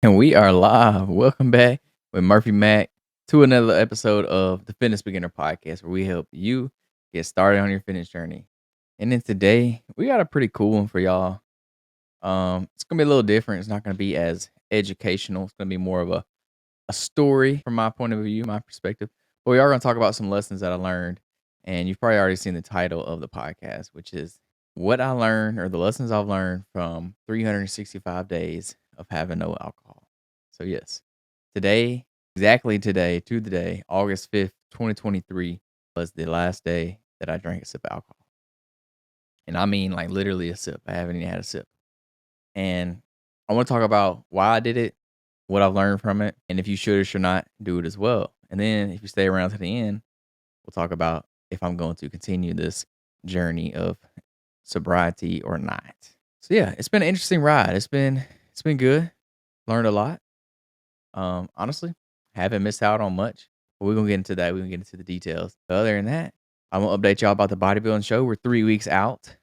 And we are live. Welcome back with Murphy Mack to another episode of the Fitness Beginner Podcast, where we help you get started on your fitness journey. And then today we got a pretty cool one for y'all. It's gonna be a little different. It's not gonna be as educational. It's gonna be more of a story from my point of view, my perspective. But we are gonna talk about some lessons that I learned. And you've probably already seen the title of the podcast, which is what I learned or the lessons I've learned from 365 days of having no alcohol. So yes, today, exactly today, to the day, August 5th, 2023 was the last day that I drank a sip of alcohol. And I mean like literally a sip. I haven't even had a sip. And I want to talk about why I did it, what I've learned from it, and if you should or should not do it as well. And then if you stay around to the end, we'll talk about if I'm going to continue this journey of sobriety or not. So yeah, it's been an interesting ride. It's been good. Learned a lot. Honestly, haven't missed out on much. But we're gonna get into that. We're gonna get into the details. But other than that, I'm gonna update y'all about the bodybuilding show. We're 3 weeks out.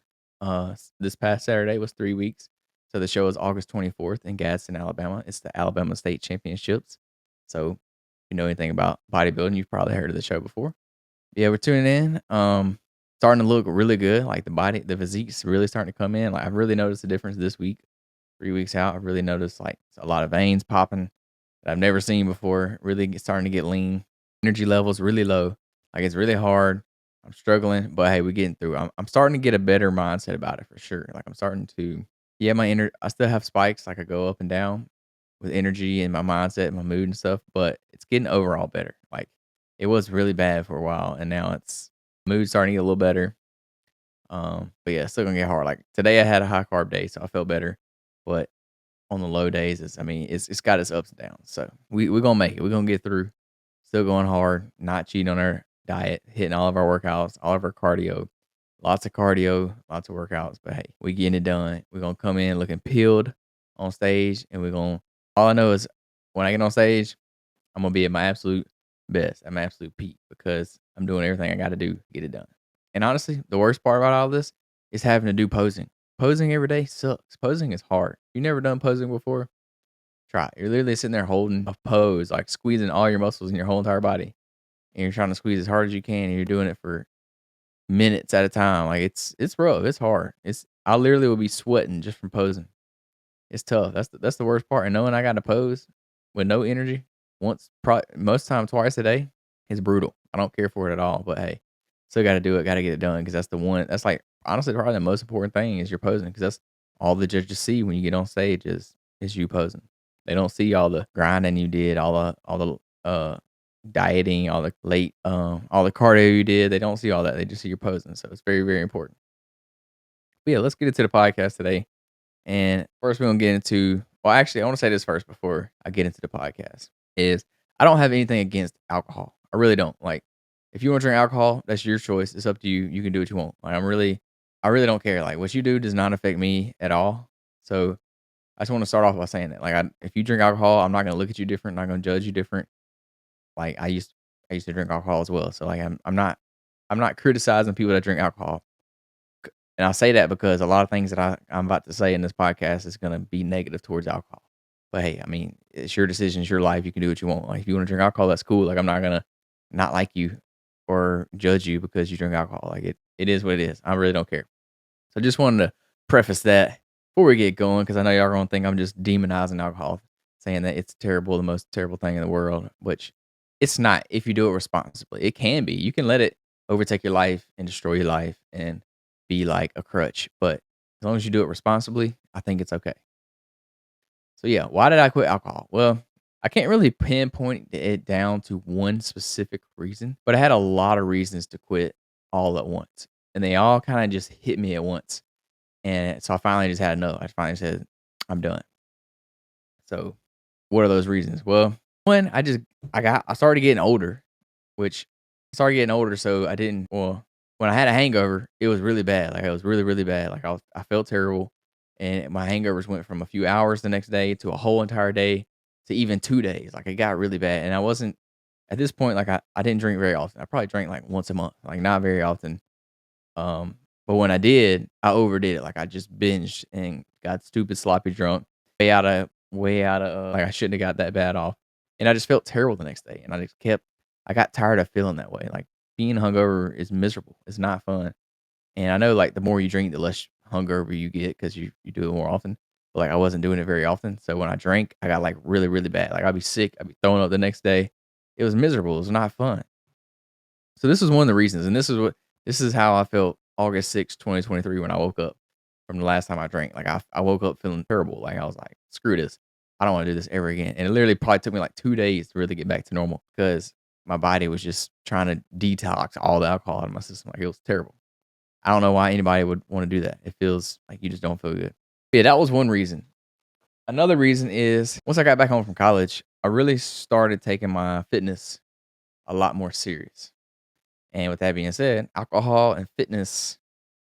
This past Saturday was 3 weeks. So the show is August 24th in Gadsden, Alabama. It's the Alabama State Championships. So if you know anything about bodybuilding, you've probably heard of the show before. Yeah, we're tuning in. Starting to look really good. Like the physique's really starting to come in. Like I've really noticed a difference this week. 3 weeks out, I've really noticed like a lot of veins popping that I've never seen before. Really starting to get lean. Energy levels really low. Like it's really hard. I'm struggling, but hey, we're getting through. I'm starting to get a better mindset about it for sure. Like I'm starting to, yeah, I still have spikes. Like I go up and down with energy and my mindset and my mood and stuff, but it's getting overall better. Like it was really bad for a while, and now it's mood starting to get a little better. But yeah, it's still gonna get hard. Like today, I had a high carb day, so I felt better. But on the low days, it's got its ups and downs. So we're gonna make it. We're gonna get through. Still going hard, not cheating on our diet, hitting all of our workouts, all of our cardio, lots of cardio, lots of workouts. But hey, we getting it done. We're gonna come in looking peeled on stage, and we're gonna. All I know is when I get on stage, I'm gonna be at my absolute best, at my absolute peak, because I'm doing everything I got to do to get it done. And honestly, the worst part about all this is having to do posing. Posing every day sucks. Posing is hard. You never done posing before? Try it. You're literally sitting there holding a pose, like squeezing all your muscles in your whole entire body, and you're trying to squeeze as hard as you can, and you're doing it for minutes at a time. Like it's rough. It's hard. It's I literally will be sweating just from posing. It's tough. That's the worst part. And knowing I got to pose with no energy most time twice a day is brutal. I don't care for it at all. But hey, still got to do it. Got to get it done because that's the one. That's like honestly probably the most important thing is your posing because that's all the judges see when you get on stage is you posing. They don't see all the grinding you did, all the dieting, all the cardio you did. They don't see all that. They just see your posing. So it's very very important. But yeah, let's get into the podcast today. And first, we're gonna get into. Well, actually, I want to say this first before I get into the podcast. Is I don't have anything against alcohol. I really don't. Like, if you want to drink alcohol, that's your choice. It's up to you. You can do what you want. Like, I really don't care. Like, what you do does not affect me at all. So, I just want to start off by saying that. Like, if you drink alcohol, I'm not gonna look at you different. I'm not gonna judge you different. Like, I used to drink alcohol as well. So, like, I'm not criticizing people that drink alcohol. And I say that because a lot of things that I'm about to say in this podcast is gonna be negative towards alcohol. But hey, I mean, it's your decision, it's your life. You can do what you want. Like if you want to drink alcohol, that's cool. Like I'm not gonna not like you or judge you because you drink alcohol. Like it is what it is. I really don't care. So just wanted to preface that before we get going, because I know y'all gonna think I'm just demonizing alcohol, saying that it's terrible, the most terrible thing in the world, which it's not if you do it responsibly. It can be. You can let it overtake your life and destroy your life and be like a crutch. But as long as you do it responsibly, I think it's okay. So yeah, why did I quit alcohol? Well, I can't really pinpoint it down to one specific reason, but I had a lot of reasons to quit all at once. And they all kind of just hit me at once. And so I finally just had enough. I finally said, I'm done. So what are those reasons? Well, one, I started getting older, which I started getting older, so I didn't when I had a hangover, it was really bad. Like it was really, really bad. Like I felt terrible. And my hangovers went from a few hours the next day to a whole entire day to even 2 days. Like it got really bad. And I wasn't at this point, like I didn't drink very often. I probably drank like once a month, like not very often. But when I did, I overdid it. Like I just binged and got stupid sloppy drunk, way out of way out of, like, I shouldn't have got that bad off, and I just felt terrible the next day, and I got tired of feeling that way, like, being hungover is miserable, it's not fun, and I know, like, the more you drink, the less hungover you get because you do it more often, but, like, I wasn't doing it very often, so when I drank, I got, like, really, really bad, like, I'd be sick, I'd be throwing up the next day. It was miserable, it was not fun. So this is one of the reasons, and this is how I felt August 6th, 2023 when I woke up from the last time I drank. Like I woke up feeling terrible. Like I was like, screw this. I don't want to do this ever again. And it literally probably took me like 2 days to really get back to normal because my body was just trying to detox all the alcohol out of my system. Like it was terrible. I don't know why anybody would want to do that. It feels like you just don't feel good. Yeah, that was one reason. Another reason is once I got back home from college, I really started taking my fitness a lot more serious. And with that being said, alcohol and fitness,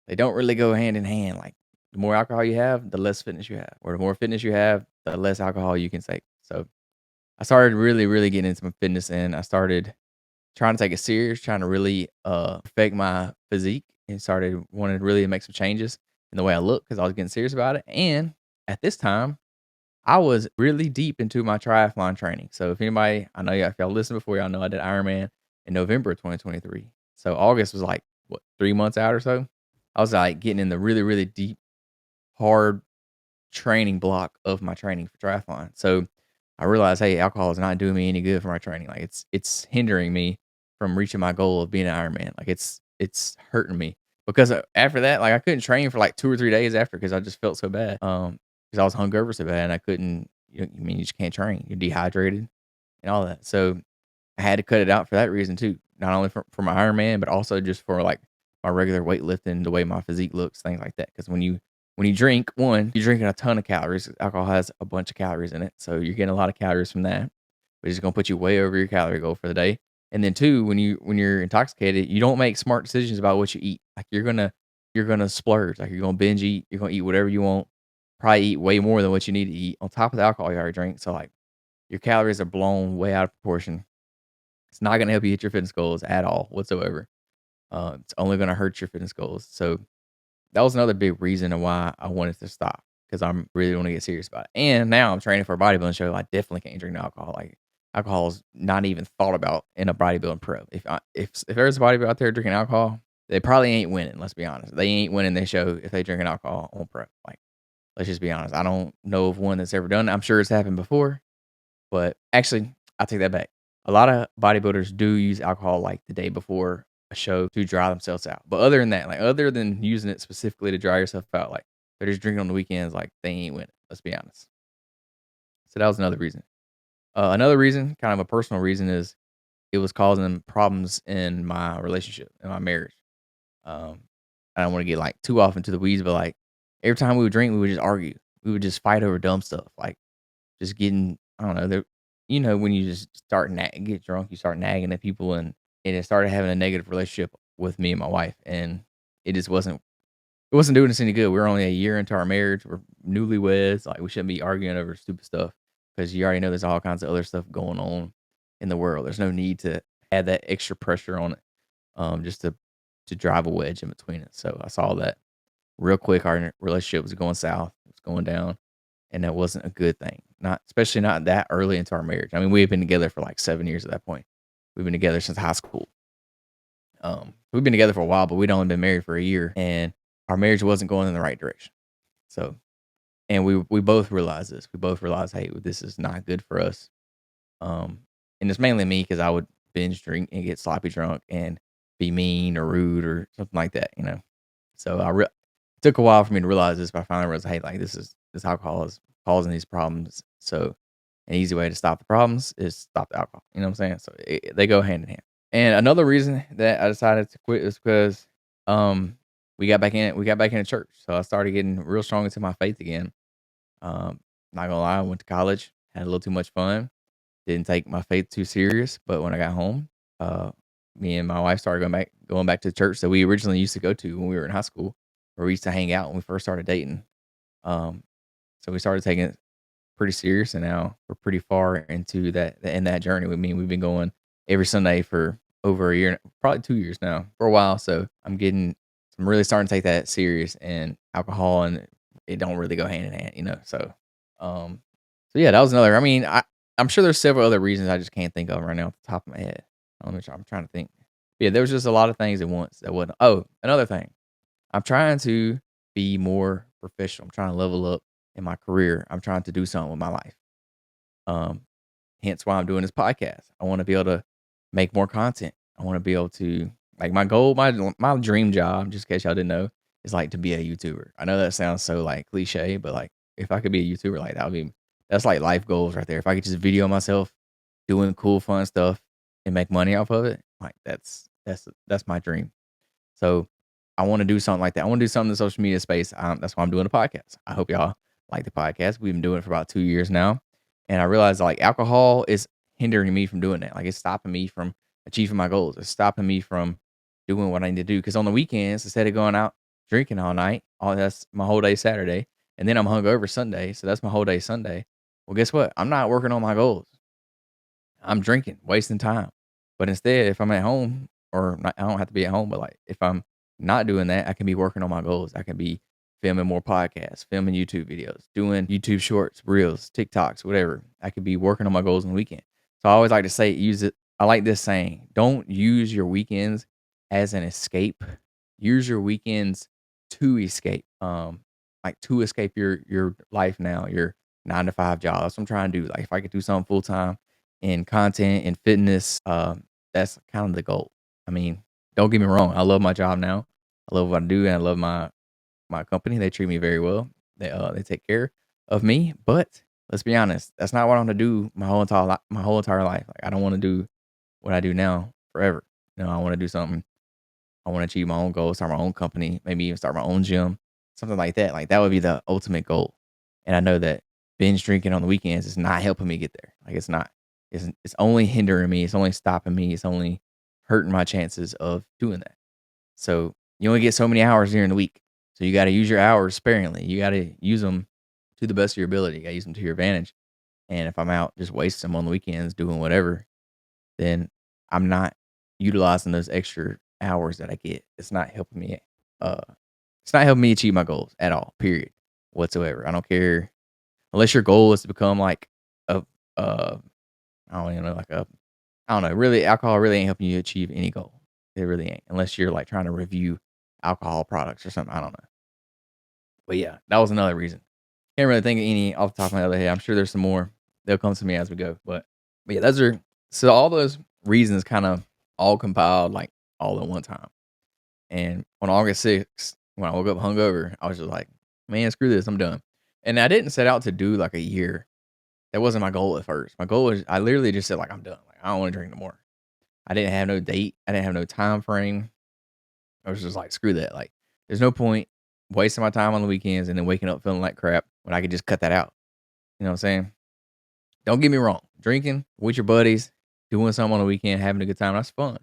they don't really go hand in hand. Like the more alcohol you have, the less fitness you have, or the more fitness you have, the less alcohol you can take. So I started really, really getting into my fitness, and I started trying to take it serious, trying to really perfect my physique, and started wanting to really make some changes in the way I look because I was getting serious about it. And at this time, I was really deep into my triathlon training. So if anybody, I know y'all, if y'all listened before, y'all know I did Ironman in November of 2023. So August was like what 3 months out or so. I was like getting in the really, really deep, hard training block of my training for triathlon. So I realized, hey, alcohol is not doing me any good for my training. Like it's hindering me from reaching my goal of being an Ironman. Like it's hurting me because after that, like I couldn't train for like 2 or 3 days after because I just felt so bad. Because I was hungover so bad and I couldn't. I mean, you just can't train. You're dehydrated and all that. So I had to cut it out for that reason too. Not only for my Ironman, but also just for like my regular weightlifting, the way my physique looks, things like that. Because when you drink, one, you're drinking a ton of calories. Alcohol has a bunch of calories in it, so you're getting a lot of calories from that, which is gonna put you way over your calorie goal for the day. And then two, when you're intoxicated, you don't make smart decisions about what you eat. Like you're gonna splurge. Like you're gonna binge eat. You're gonna eat whatever you want. Probably eat way more than what you need to eat on top of the alcohol you already drink. So like your calories are blown way out of proportion. It's not gonna help you hit your fitness goals at all whatsoever. It's only gonna hurt your fitness goals. So that was another big reason of why I wanted to stop because I'm really want to get serious about it. And now I'm training for a bodybuilding show. I definitely can't drink alcohol. Like alcohol is not even thought about in a bodybuilding pro. If there's a bodybuilder out there drinking alcohol, they probably ain't winning. Let's be honest. They ain't winning their show if they drinking alcohol on pro. Like let's just be honest. I don't know of one that's ever done it. I'm sure it's happened before, but actually, I take that back. A lot of bodybuilders do use alcohol like the day before a show to dry themselves out. But other than that, like other than using it specifically to dry yourself out, like they're just drinking on the weekends, like they ain't winning. Let's be honest. So that was another reason. Another reason, kind of a personal reason, is it was causing problems in my relationship, in my marriage. Um, I don't want to get like too off into the weeds, but like every time we would drink, we would just argue. We would just fight over dumb stuff. Like just getting, I don't know, when you just get drunk, you start nagging at people, and it started having a negative relationship with me and my wife, and it just wasn't doing us any good. We were only a year into our marriage. We're newlyweds. Like we shouldn't be arguing over stupid stuff because you already know there's all kinds of other stuff going on in the world. There's no need to add that extra pressure on it, just to drive a wedge in between it. So I saw that real quick. Our relationship was going south. It was going down, and that wasn't a good thing. Not especially not that early into our marriage. I mean, we had been together for like 7 years at that point. We've been together since high school. We've been together for a while, but we'd only been married for a year, and our marriage wasn't going in the right direction. So, and we both realized this. We both realized, hey, this is not good for us. Um, and it's mainly me because I would binge drink and get sloppy drunk and be mean or rude or something like that, you know. So it took a while for me to realize this, but I finally realized, hey, like this alcohol is causing these problems. So an easy way to stop the problems is stop the alcohol. You know what I'm saying? So they go hand in hand. And another reason that I decided to quit is because we got back into church. So I started getting real strong into my faith again. Not gonna lie, I went to college, had a little too much fun, didn't take my faith too serious. But when I got home, uh, me and my wife started going back to the church that we originally used to go to when we were in high school, where we used to hang out when we first started dating. Um, so we started taking it pretty serious, and now we're pretty far into that journey. We mean we've been going every Sunday for over a year, probably 2 years now, for a while. So I'm really starting to take that serious, and alcohol and it don't really go hand in hand, you know. Um, So yeah, that was another. I mean, I'm sure there's several other reasons I just can't think of right now off the top of my head. I'm trying to think. Yeah, there was just a lot of things at once that wasn't. Oh, another thing. I'm trying to be more professional. I'm trying to level up in my career. I'm trying to do something with my life. Um, Hence why I'm doing this podcast. I want to be able to make more content. I want to be able to like my goal, my dream job, just in case y'all didn't know, is like to be a YouTuber. I know that sounds so like cliche, but like if I could be a YouTuber, like that would be that's like life goals right there. If I could just video myself doing cool, fun stuff and make money off of it, like that's my dream. So I want to do something like that. I want to do something in the social media space. That's why I'm doing a podcast. I hope y'all like the podcast. We've been doing it for about 2 years now. And I realized like alcohol is hindering me from doing that. Like it's stopping me from achieving my goals. It's stopping me from doing what I need to do. Cause on the weekends, instead of going out drinking all night, that's my whole day Saturday. And then I'm hungover Sunday. So that's my whole day Sunday. Well, guess what? I'm not working on my goals. I'm drinking, wasting time. But instead, if I'm at home or not, I don't have to be at home, but like if I'm not doing that, I can be working on my goals. I can be filming more podcasts, filming YouTube videos, doing YouTube shorts, reels, TikToks, whatever. I could be working on my goals on the weekend. So I always like to say, use it. I like this saying, don't use your weekends as an escape. Use your weekends to escape. Like to escape your life now, your 9 to 5 job. That's what I'm trying to do. Like if I could do something full time in content and fitness, that's kind of the goal. I mean, don't get me wrong. I love my job now. I love what I do, and I love my company. They treat me very well. They take care of me. But let's be honest, that's not what I want to do my whole entire life. Like I don't want to do what I do now forever. I want to do something. I want to achieve my own goals, start my own company, maybe even start my own gym, something like that. Like that would be the ultimate goal. And I know that binge drinking on the weekends is not helping me get there. Like it's not. It's only hindering me. It's only stopping me. It's only hurting my chances of doing that. So you only get so many hours during the week. So you got to use your hours sparingly. You got to use them to the best of your ability. You got to use them to your advantage. And if I'm out just wasting them on the weekends doing whatever, then I'm not utilizing those extra hours that I get. Uh it's not helping me achieve my goals at all, period. Whatsoever. I don't care unless your goal is to become like a I don't even know, like a I don't know, really alcohol really ain't helping you achieve any goal. It really ain't. Unless you're like trying to review alcohol products or something. I don't know. But yeah, that was another reason. Can't really think of any off the top of my other head. I'm sure there's some more. They'll come to me as we go. But yeah, those are so all those reasons kind of all compiled like all at one time. And on August 6th, when I woke up hungover, I was just like, man, screw this, I'm done. And I didn't set out to do like a year. That wasn't my goal at first. My goal was I literally just said like I'm done. Like I don't want to drink no more. I didn't have no date. I didn't have no time frame. I was just like, screw that. Like, there's no point wasting my time on the weekends and then waking up feeling like crap when I could just cut that out. You know what I'm saying? Don't get me wrong. Drinking with your buddies, doing something on the weekend, having a good time, that's fun.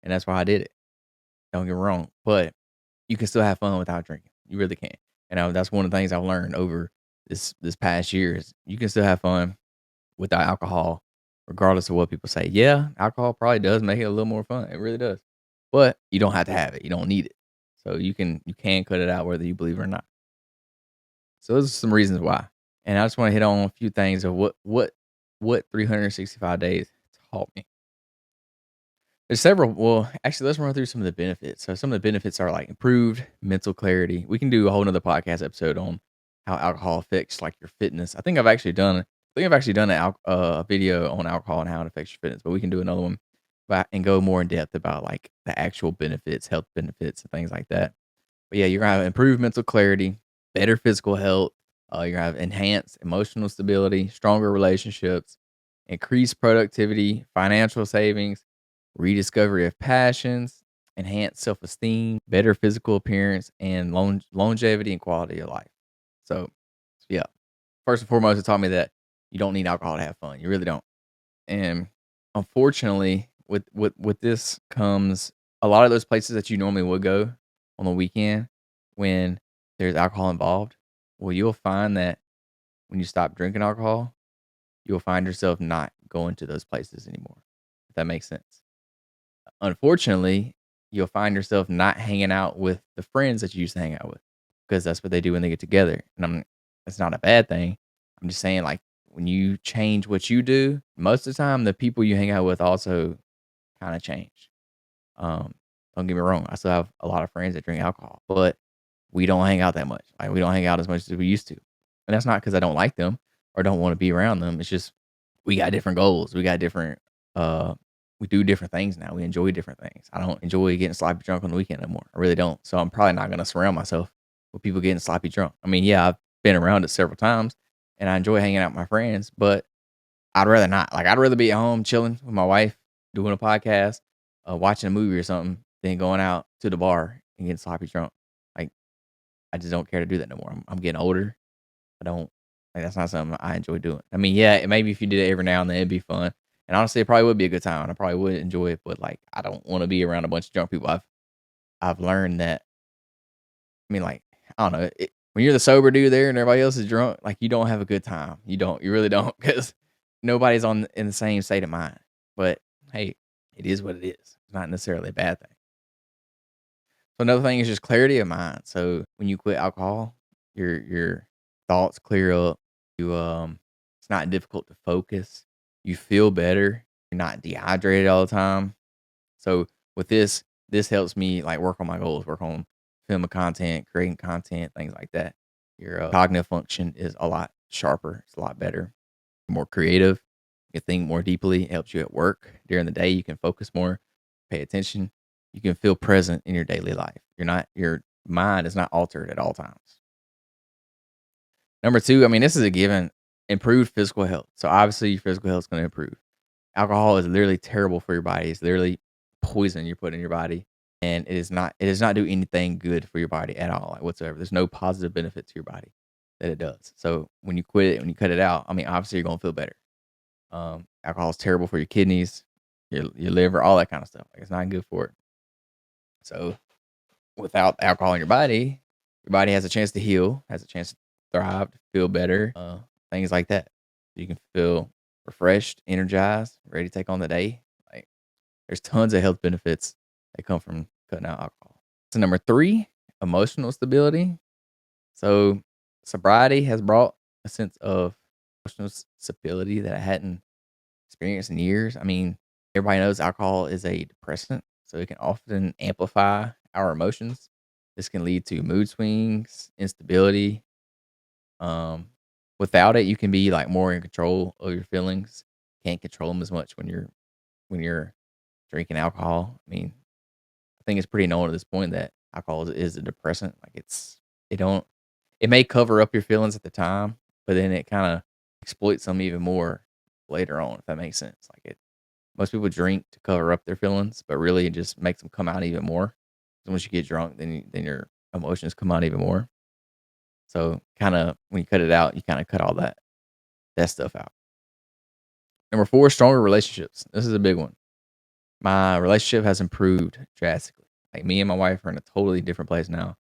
And that's why I did it. Don't get me wrong. But you can still have fun without drinking. You really can. And that's one of the things I've learned over this past year is you can still have fun without alcohol, regardless of what people say. Yeah, alcohol probably does make it a little more fun. It really does. But you don't have to have it. You don't need it. So you can cut it out whether you believe it or not. So those are some reasons why. And I just want to hit on a few things of what 365 days taught me. There's several. Well, actually, let's run through some of the benefits. So some of the benefits are like improved mental clarity. We can do a whole nother podcast episode on how alcohol affects like your fitness. I think I've actually done a video on alcohol and how it affects your fitness, but we can do another one and go more in depth about like the actual benefits, health benefits, and things like that. But yeah, you're gonna have improved mental clarity, better physical health. You're gonna have enhanced emotional stability, stronger relationships, increased productivity, financial savings, rediscovery of passions, enhanced self esteem, better physical appearance, and longevity and quality of life. So yeah, first and foremost, it taught me that you don't need alcohol to have fun. You really don't. And unfortunately, with this comes a lot of those places that you normally would go on the weekend when there's alcohol involved. Well, you'll find that when you stop drinking alcohol, you'll find yourself not going to those places anymore. If that makes sense. Unfortunately, you'll find yourself not hanging out with the friends that you used to hang out with because that's what they do when they get together. And it's not a bad thing. I'm just saying, like, when you change what you do, most of the time, the people you hang out with also kinda change. Um, don't get me wrong, I still have a lot of friends that drink alcohol, but we don't hang out that much. Like, we don't hang out as much as we used to. And that's not because I don't like them or don't wanna be around them. It's just we got different goals. We got different, uh we do different things now. We enjoy different things. I don't enjoy getting sloppy drunk on the weekend no more. I really don't. So I'm probably not gonna surround myself with people getting sloppy drunk. I mean, yeah, I've been around it several times and I enjoy hanging out with my friends, but I'd rather not. Like, I'd rather be at home chilling with my wife, doing a podcast, watching a movie or something than going out to the bar and getting sloppy drunk. Like, I just don't care to do that no more. I'm getting older. I don't like that's not something I enjoy doing. I mean, yeah, maybe if you did it every now and then, it'd be fun. And honestly, it probably would be a good time. I probably would enjoy it, but like, I don't want to be around a bunch of drunk people. I've learned that. I mean, like, I don't know. When you're the sober dude there and everybody else is drunk, like, you don't have a good time. You don't. You really don't, because nobody's on in the same state of mind. But hey, it is what it is. It's not necessarily a bad thing. So another thing is just clarity of mind. So when you quit alcohol, your thoughts clear up. It's not difficult to focus. You feel better. You're not dehydrated all the time. So with this helps me like work on my goals, work on filming content, creating content, things like that. Your cognitive function is a lot sharper. It's a lot better, more creative. You can think more deeply. It helps you at work during the day. You can focus more, pay attention. You can feel present in your daily life. Your mind is not altered at all times. Number two, I mean, this is a given. Improved physical health. So obviously, your physical health is going to improve. Alcohol is literally terrible for your body. It's literally poison you're putting in your body, and it does not do anything good for your body at all, like whatsoever. There's no positive benefit to your body that it does. So when you quit it, when you cut it out, I mean, obviously you're gonna feel better. Alcohol is terrible for your kidneys, your liver, all that kind of stuff. Like, it's not good for it. So without alcohol in your body has a chance to heal, has a chance to thrive, to feel better, things like that. You can feel refreshed, energized, ready to take on the day. Like, there's tons of health benefits that come from cutting out alcohol. So number three, emotional stability. So sobriety has brought a sense of emotional stability that I hadn't experienced in years. I mean, everybody knows alcohol is a depressant, so it can often amplify our emotions. This can lead to mood swings, instability. Um, Without it, you can be like more in control of your feelings. Can't control them as much when you're drinking alcohol. I mean, I think it's pretty known at this point that alcohol is a depressant. Like, it don't it may cover up your feelings at the time, but then it kind of exploits them even more later on, if that makes sense. Like, it most people drink to cover up their feelings, but really it just makes them come out even more. 'Cause once you get drunk, then your emotions come out even more. So kind of when you cut it out, you kind of cut all that stuff out. Number four, stronger relationships. This is a big one. My relationship has improved drastically. Like, me and my wife are in a totally different place now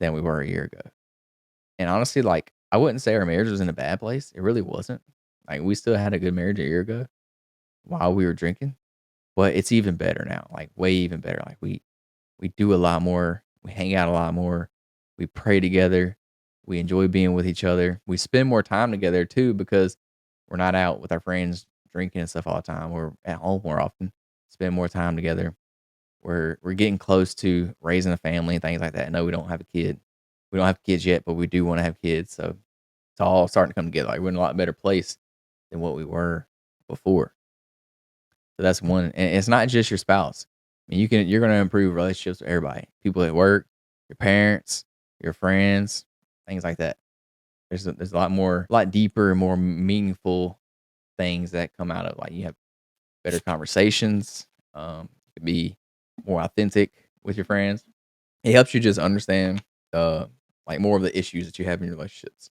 than we were a year ago. And honestly, like, I wouldn't say our marriage was in a bad place. It really wasn't. Like, we still had a good marriage a year ago while we were drinking, but it's even better now. Like, way even better. Like, we do a lot more. We hang out a lot more. We pray together. We enjoy being with each other. We spend more time together too, because we're not out with our friends drinking and stuff all the time. We're at home more often. Spend more time together. We're getting close to raising a family and things like that. No, we don't have a kid. We don't have kids yet, but we do want to have kids. So it's all starting to come together. Like, we're in a lot better place than what we were before. So that's one. And it's not just your spouse. I mean, you're gonna improve relationships with everybody. People at work, your parents, your friends, things like that. There's a lot deeper and more meaningful things that come out of, like, you have better conversations. You can be more authentic with your friends. It helps you just understand like more of the issues that you have in your relationships,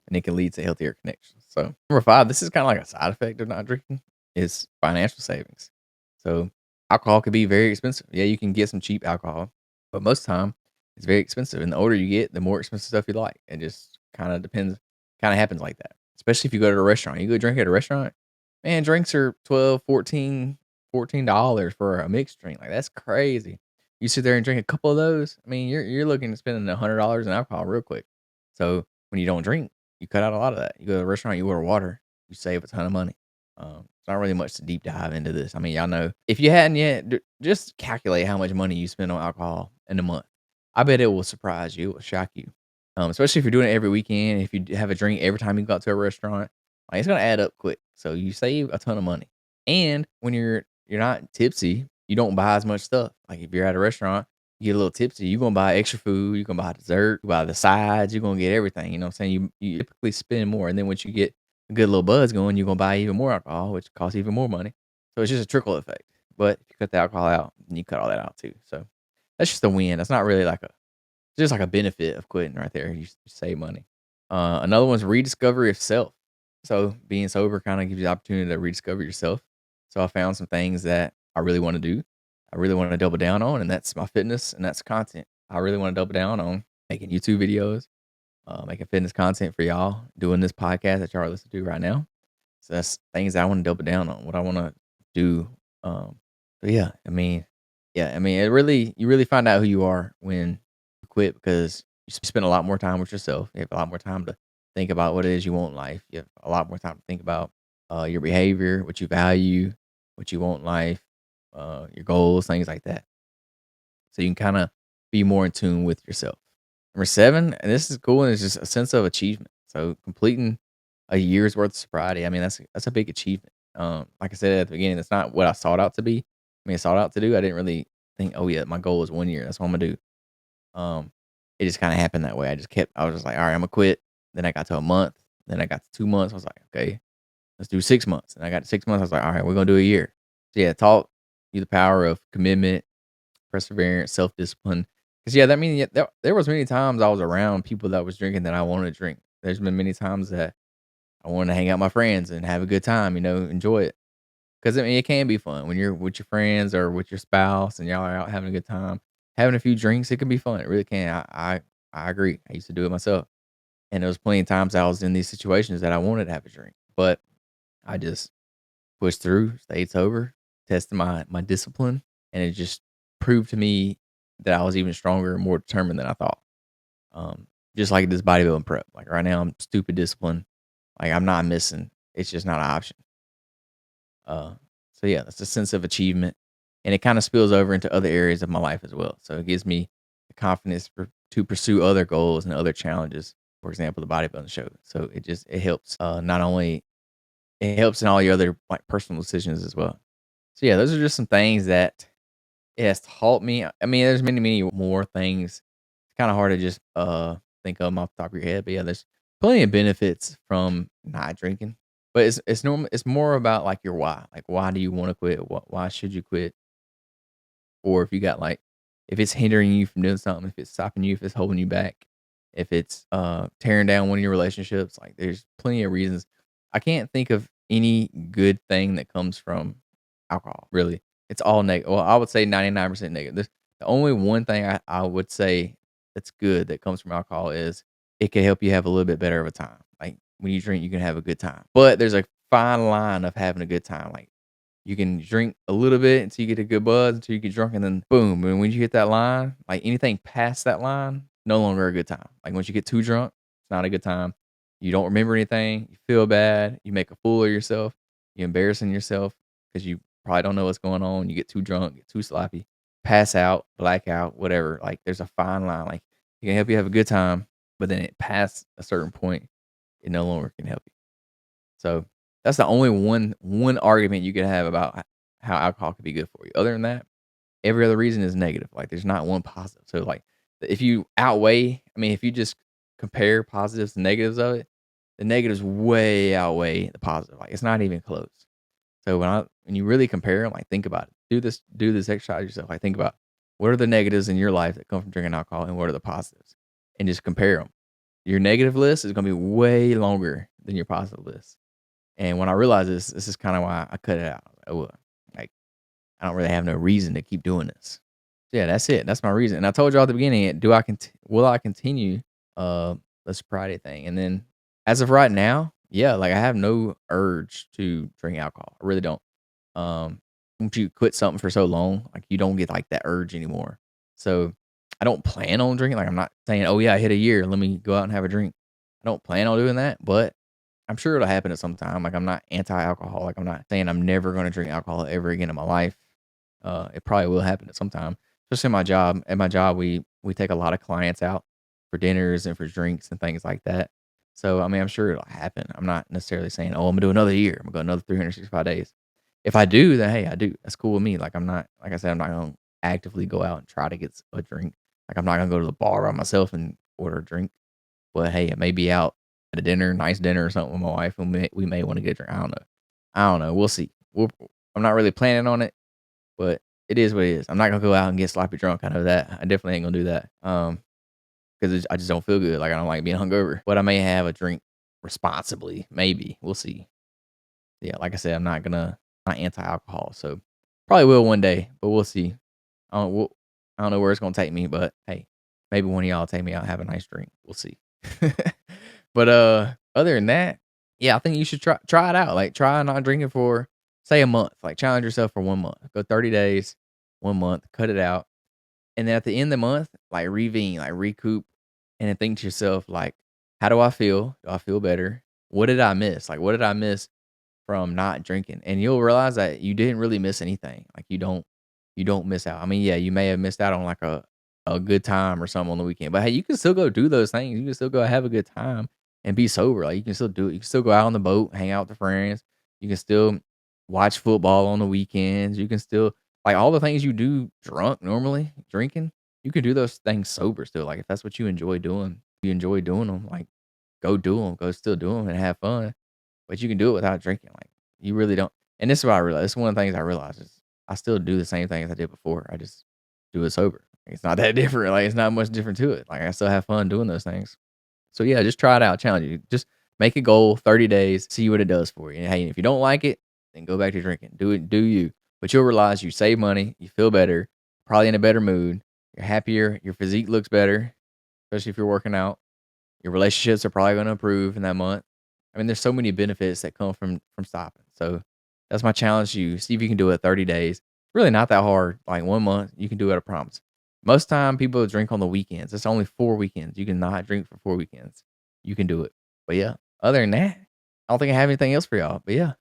and it can lead to healthier connections. So number five, this is kind of like a side effect of not drinking, is financial savings. So alcohol could be very expensive. Yeah, you can get some cheap alcohol, but most of the time it's very expensive. And the older you get, the more expensive stuff you like. It just kind of depends, kind of happens like that. Especially if you go to a restaurant. You go drink at a restaurant, man, drinks are 12, 14 $14 for a mixed drink. Like, that's crazy. You sit there and drink a couple of those, I mean, you're looking at spending $100 in alcohol real quick. So when you don't drink, you cut out a lot of that. You go to a restaurant, you order water, you save a ton of money. It's not really much to deep dive into this. I mean, y'all know if you hadn't yet, just calculate how much money you spend on alcohol in a month. I bet it will surprise you. It will shock you. Especially if you're doing it every weekend. If you have a drink every time you go out to a restaurant, like it's gonna add up quick. So you save a ton of money. And when you're not tipsy, you don't buy as much stuff. Like if you're at a restaurant, you get a little tipsy, you're gonna buy extra food, you're gonna buy dessert, you buy the sides, you're gonna get everything. You know what I'm saying? You typically spend more. And then once you get a good little buzz going, you're gonna buy even more alcohol, which costs even more money. So it's just a trickle effect. But if you cut the alcohol out, then you cut all that out too. So that's just a win. That's not really like just like a benefit of quitting right there. You save money. Another one's rediscovery of self. So being sober kind of gives you the opportunity to rediscover yourself. So I found some things that I really want to do. I really want to double down on, and that's my fitness and that's content. I really want to double down on making YouTube videos, making fitness content for y'all, doing this podcast that y'all are listening to right now. So that's things that I want to double down on, what I want to do. Um, so yeah, I mean, it really, you really find out who you are when you quit because you spend a lot more time with yourself. You have a lot more time to think about what it is you want in life. You have a lot more time to think about your behavior, what you value, what you want in life, your goals, things like that. So you can kind of be more in tune with yourself. Number 7, and this is cool, and it's just a sense of achievement. So completing a year's worth of sobriety, I mean, that's a big achievement. Like I said at the beginning, that's not what I sought out to be. I mean, I sought out to do. I didn't really think, oh yeah, my goal is 1 year. That's what I'm gonna do. Um, it just kind of happened that way. I was just like, all right, I'm gonna quit. Then I got to a month. Then I got to 2 months. I was like, okay, let's do 6 months. And I got to 6 months. I was like, all right, we're gonna do a year. So yeah, taught you the power of commitment, perseverance, self-discipline. Because yeah, that means yeah, there was many times I was around people that was drinking that I wanted to drink. There's been many times that I wanted to hang out with my friends and have a good time, enjoy it. Because I mean, it can be fun when you're with your friends or with your spouse and y'all are out having a good time, having a few drinks. It can be fun. It really can. I agree. I used to do it myself, and there was plenty of times I was in these situations that I wanted to have a drink, but I just pushed through, stayed sober, tested my discipline, and it just proved to me that I was even stronger and more determined than I thought. Just like this bodybuilding prep. Like right now, I'm stupid disciplined. Like I'm not missing. It's just not an option. Uh, so yeah, that's a sense of achievement, and it kind of spills over into other areas of my life as well. So it gives me the confidence to pursue other goals and other challenges. For example, the bodybuilding show. So it helps. Not only it helps in all your other like personal decisions as well. So yeah, those are just some things that it has taught me. I mean, there's many, many more things. It's kinda hard to just, think of 'em off the top of your head, but yeah, there's plenty of benefits from not drinking, but it's more about, like, your why. Like, why do you wanna quit? Why should you quit? Or if you got, like if it's hindering you from doing something, if it's stopping you, if it's holding you back, if it's, tearing down one of your relationships, like, there's plenty of reasons. I can't think of any good thing that comes from alcohol, really. It's all negative. Well, I would say 99% negative. The only one thing I would say that's good that comes from alcohol is it can help you have a little bit better of a time. Like, when you drink, you can have a good time, but there's a fine line of having a good time, like you can drink a little bit until you get a good buzz, until you get drunk, and then boom, and when you hit that line, like, anything past that line, no longer a good time. Like, once you get too drunk, it's not a good time. You don't remember anything, you feel bad, you make a fool of yourself, you're embarrassing yourself because you probably don't know what's going on, you get too drunk, get too sloppy, pass out, black out, whatever. Like, there's a fine line, like, it can help you have a good time, but then it past a certain point, it no longer can help you. So, that's the only one argument you could have about how alcohol could be good for you. Other than that, every other reason is negative. Like, there's not one positive. So, like, if you if you just compare positives and negatives of it, the negatives way outweigh the positive. Like, it's not even close. So when you really compare them, like, think about it. Do this exercise yourself. Like, think about what are the negatives in your life that come from drinking alcohol and what are the positives, and just compare them. Your negative list is gonna be way longer than your positive list. And when I realized this is kinda why I cut it out. Oh, like, I don't really have no reason to keep doing this. So, yeah, that's it. That's my reason. And I told y'all at the beginning, will I continue, uh, the sobriety thing? And then as of right now, yeah, like, I have no urge to drink alcohol. I really don't. Once you quit something for so long, like, you don't get, like, that urge anymore. So, I don't plan on drinking. Like, I'm not saying, "Oh, yeah, I hit a year. Let me go out and have a drink." I don't plan on doing that, but I'm sure it'll happen at some time. Like, I'm not anti-alcohol. Like, I'm not saying I'm never gonna drink alcohol ever again in my life. It probably will happen at some time, especially in my job. At my job, we take a lot of clients out for dinners and for drinks and things like that. So, I mean, I'm sure it'll happen. I'm not necessarily saying, "Oh, I'm gonna do another year. I'm gonna go another 365 days." If I do, then hey, I do. That's cool with me. Like, I'm not like I said, I'm not gonna actively go out and try to get a drink. Like, I'm not gonna go to the bar by myself and order a drink. But hey, it may be out at a dinner, nice dinner or something with my wife, and we may want to get a drink. I don't know. I don't know. We'll see. I'm not really planning on it, but it is what it is. I'm not gonna go out and get sloppy drunk. I know that. I definitely ain't gonna do that. Because I just don't feel good. Like I don't like being hungover. But I may have a drink responsibly. Maybe we'll see. Yeah, like I said, not anti-alcohol, so probably will one day, but we'll see. I don't know where it's gonna take me, but hey, maybe one of y'all take me out and have a nice drink. We'll see. But other than that, yeah, I think you should try it out. Like try not drinking for say a month. Like challenge yourself for 1 month. Go 30 days, 1 month, cut it out. And then at the end of the month, like revene, like recoup, and then think to yourself, like, how do I feel? Do I feel better? What did I miss? Like, what did I miss from not drinking? And you'll realize that you didn't really miss anything. Like you don't miss out. I mean, yeah, you may have missed out on like a good time or something on the weekend. But hey, you can still go do those things. You can still go have a good time and be sober. Like you can still do it. You can still go out on the boat, hang out with friends. You can still watch football on the weekends. You can still like all the things you do drunk normally, drinking, you can do those things sober still. Like if that's what you enjoy doing, you enjoy doing them, like go do them, go still do them and have fun. But you can do it without drinking. Like you really don't. And this is what I realized. This is one of the things I realized is I still do the same things I did before. I just do it sober. It's not that different. Like it's not much different to it. Like I still have fun doing those things. So yeah, just try it out. Challenge you. Just make a goal, 30 days, see what it does for you. And hey, if you don't like it, then go back to drinking. Do it, do you. But you'll realize you save money, you feel better, probably in a better mood, you're happier, your physique looks better, especially if you're working out. Your relationships are probably gonna improve in that month. I mean, there's so many benefits that come from stopping. So that's my challenge to you. See if you can do it 30 days. Really not that hard. Like 1 month, you can do it, I promise. Most time people drink on the weekends. It's only 4 weekends. You cannot drink for 4 weekends. You can do it. But yeah, other than that, I don't think I have anything else for y'all. But yeah,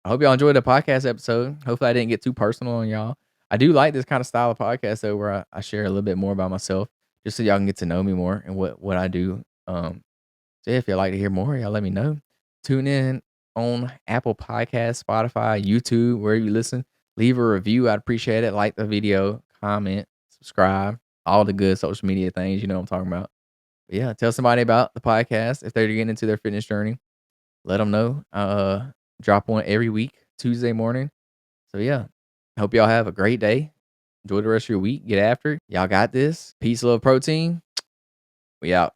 I hope y'all enjoyed the podcast episode. Hopefully I didn't get too personal on y'all. I do like this kind of style of podcast though, where I share a little bit more about myself, just so y'all can get to know me more and what I do. So yeah, if you'd like to hear more, y'all let me know. Tune in on Apple Podcasts, Spotify, YouTube, wherever you listen. Leave a review. I'd appreciate it. Like the video, comment, subscribe, all the good social media things. You know what I'm talking about. But yeah, tell somebody about the podcast if they're getting into their fitness journey. Let them know. Drop one every week, Tuesday morning. So yeah, hope y'all have a great day. Enjoy the rest of your week. Get after it. Y'all got this. Peace, love, protein. We out.